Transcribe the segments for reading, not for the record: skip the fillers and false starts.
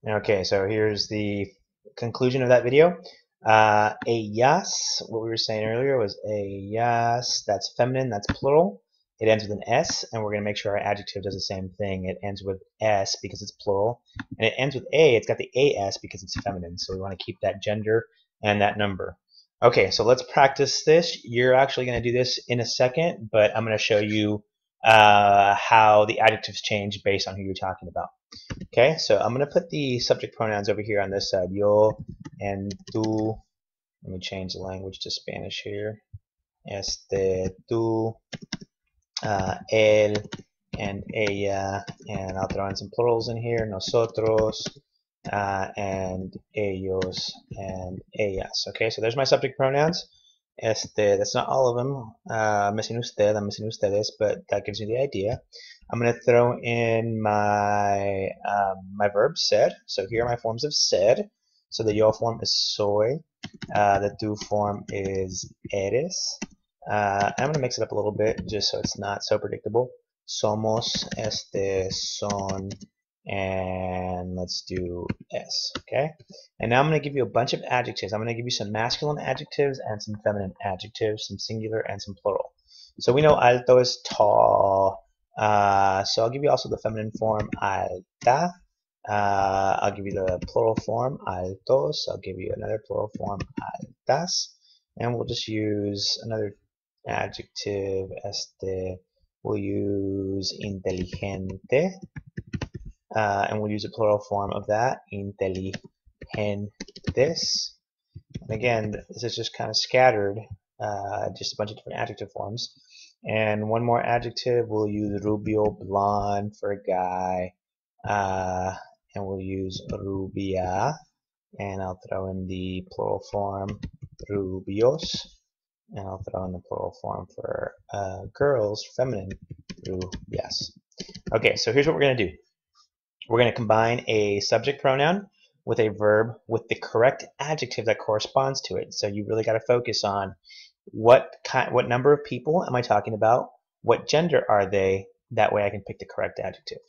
Okay, so here's the conclusion of that video. Ellas, what we were saying earlier was ellas, that's feminine, that's plural. It ends with an S, and we're going to make sure our adjective does the same thing. It ends with S because it's plural, and it ends with A. It's got the AS because it's feminine, so we want to keep that gender and that number. Okay, so let's practice this. You're actually going to do this in a second, but I'm going to show you how the adjectives change based on who you're talking about. Okay, so I'm going to put the subject pronouns over here on this side, yo and tú. Let me change the language to Spanish here. Tú, él, and ella, and I'll throw in some plurals in here, nosotros, and ellos, and ellas. Okay, so there's my subject pronouns. That's not all of them. Missing usted, I'm missing ustedes, but that gives you the idea. I'm going to throw in my my verb ser. So here are my forms of ser. So the yo form is soy. The tú form is eres. I'm going to mix it up a little bit just so it's not so predictable. Somos, son, and let's do s. Okay. And now I'm going to give you a bunch of adjectives. I'm going to give you some masculine adjectives and some feminine adjectives, some singular and some plural. So we know alto is tall. So I'll give you also the feminine form alta. I'll give you the plural form altos. I'll give you another plural form altas. And we'll just use another adjective. We'll use inteligente. And we'll use a plural form of that, inteligentes. And again, this is just kind of scattered, just a bunch of different adjective forms. And one more adjective, we'll use rubio, blonde for a guy, and we'll use rubia, and I'll throw in the plural form rubios, and I'll throw in the plural form for girls, feminine, rubias. Okay, so here's what we're going to do. We're going to combine a subject pronoun with a verb with the correct adjective that corresponds to it. So you really got to focus on what number of people am I talking about? What gender are they? That way I can pick the correct adjective.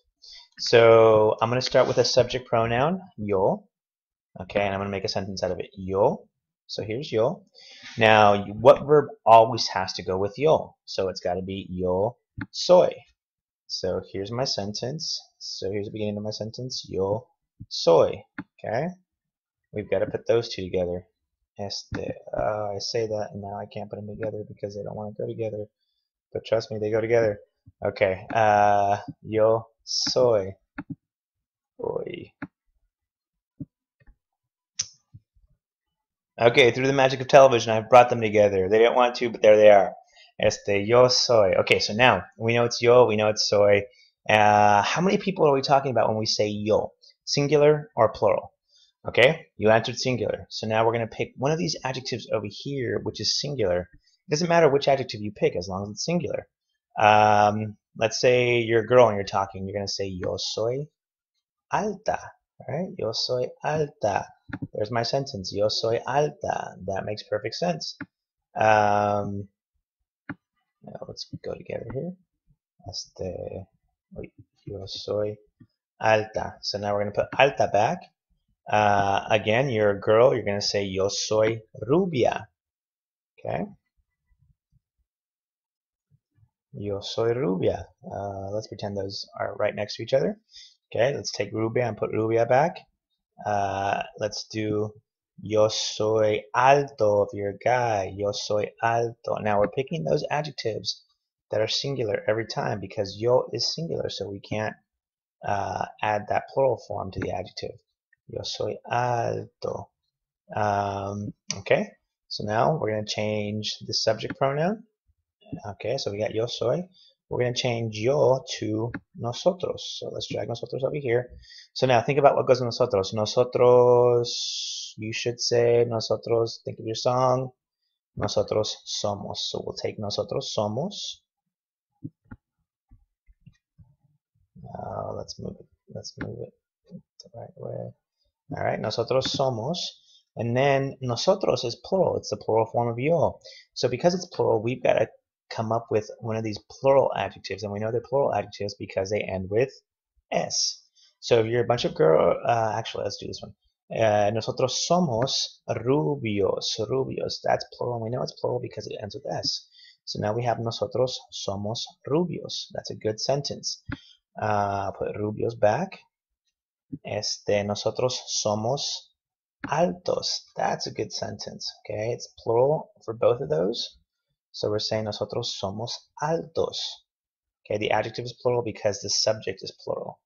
So I'm going to start with a subject pronoun, yo. Okay, and I'm going to make a sentence out of it, yo. So here's yo. Now, what verb always has to go with yo? So it's got to be yo soy. So here's my sentence. So here's the beginning of my sentence. Yo soy. Okay? We've got to put those two together. I say that and now I can't put them together because they don't want to go together. But trust me, they go together. Okay. Yo soy. Soy. Okay, through the magic of television, I've brought them together. They don't want to, but there they are. Yo soy. Okay, so now we know it's yo, we know it's soy. How many people are we talking about when we say yo? Singular or plural? Okay, you answered singular. So now we're going to pick one of these adjectives over here, which is singular. It doesn't matter which adjective you pick as long as it's singular. Let's say you're a girl and you're talking. You're going to say yo soy alta. Right? Yo soy alta. There's my sentence. Yo soy alta. That makes perfect sense. Now let's go together here. Yo soy alta. So now we're going to put alta back. Again, you're a girl. You're going to say yo soy rubia. Okay. Yo soy rubia. Let's pretend those are right next to each other. Okay, let's take rubia and put rubia back. Let's do yo soy alto if you're a guy. Yo soy alto. Now we're picking those adjectives that are singular every time because yo is singular, so we can't add that plural form to the adjective. Yo soy alto. Okay, so now we're going to change the subject pronoun. Okay, so we got yo soy. We're going to change yo to nosotros. So let's drag nosotros over here. So now think about what goes with nosotros. Nosotros, you should say nosotros, think of your song. Nosotros somos. So we'll take nosotros somos. Let's move it the right way. All right, nosotros somos. And then nosotros is plural. It's the plural form of yo. So because it's plural, we've got to come up with one of these plural adjectives. And we know they're plural adjectives because they end with S. So if you're a bunch of actually, let's do this one. Nosotros somos rubios. Rubios. That's plural. We know it's plural because it ends with S. So now we have nosotros somos rubios. That's a good sentence. Put rubios back. Nosotros somos altos. That's a good sentence. Okay, it's plural for both of those. So we're saying nosotros somos altos. Okay, the adjective is plural because the subject is plural.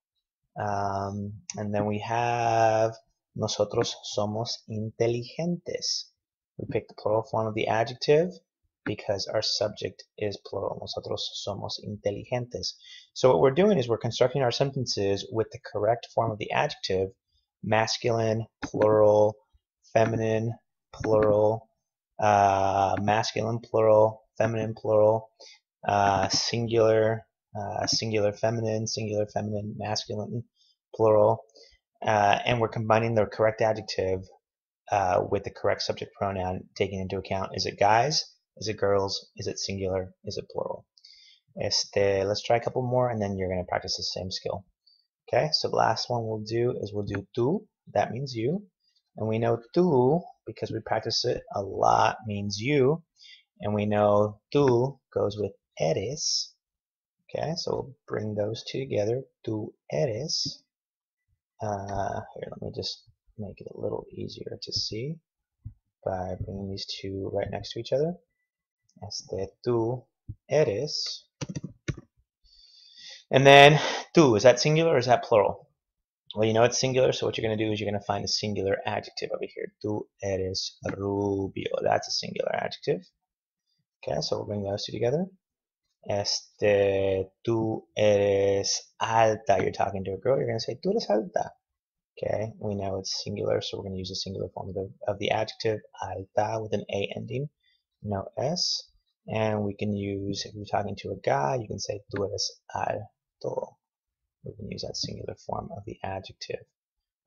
And then we have nosotros somos inteligentes. We pick the plural form of the adjective because our subject is plural. Nosotros somos inteligentes. So what we're doing is we're constructing our sentences with the correct form of the adjective: masculine, plural, feminine, plural, masculine, plural, feminine, plural, singular, singular, feminine, masculine, plural, and we're combining the correct adjective with the correct subject pronoun, taking into account, is it guys, is it girls, is it singular, is it plural. Let's try a couple more and then you're going to practice the same skill. Okay, so the last one we'll do is we'll do tú, that means you, and we know tú, because we practice it a lot, means you, and we know tú goes with eres. Okay, so we'll bring those two together. Tú eres. Here, let me just make it a little easier to see by bringing these two right next to each other. Tú eres. And then tú, is that singular or is that plural? Well, you know it's singular, so what you're going to do is you're going to find a singular adjective over here. Tú eres rubio. That's a singular adjective. Okay, so we'll bring those two together. Tú eres alta. You're talking to a girl. You're going to say, tú eres alta. Okay, we know it's singular, so we're going to use a singular form of the adjective alta with an A ending, no S. And we can use, if you're talking to a guy, you can say, tú eres alto. We can use that singular form of the adjective.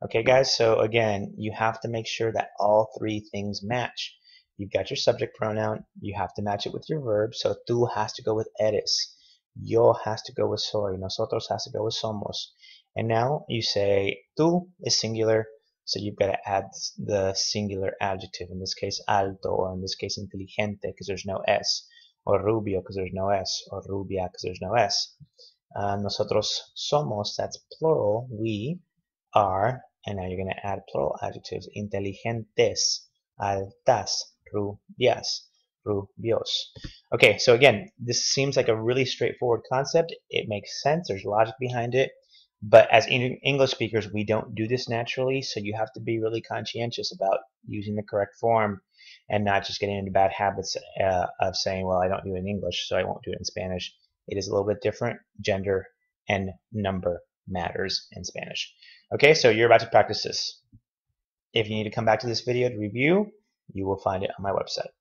Okay, guys, so again, you have to make sure that all three things match. You've got your subject pronoun, you have to match it with your verb, so tú has to go with eres, yo has to go with soy, nosotros has to go with somos. And now you say tú is singular, so you've got to add the singular adjective, in this case alto, or in this case inteligente because there's no S, or rubio because there's no S, or rubia because there's no S. Nosotros somos, that's plural, we are, and now you're going to add plural adjectives: inteligentes, altas, rubias, rubios. Okay, so again, this seems like a really straightforward concept. It makes sense. There's logic behind it. But as English speakers, we don't do this naturally, so you have to be really conscientious about using the correct form and not just getting into bad habits of saying, well, I don't do it in English, so I won't do it in Spanish. It is a little bit different. Gender and number matters in Spanish. Okay, so you're about to practice this. If you need to come back to this video to review, you will find it on my website.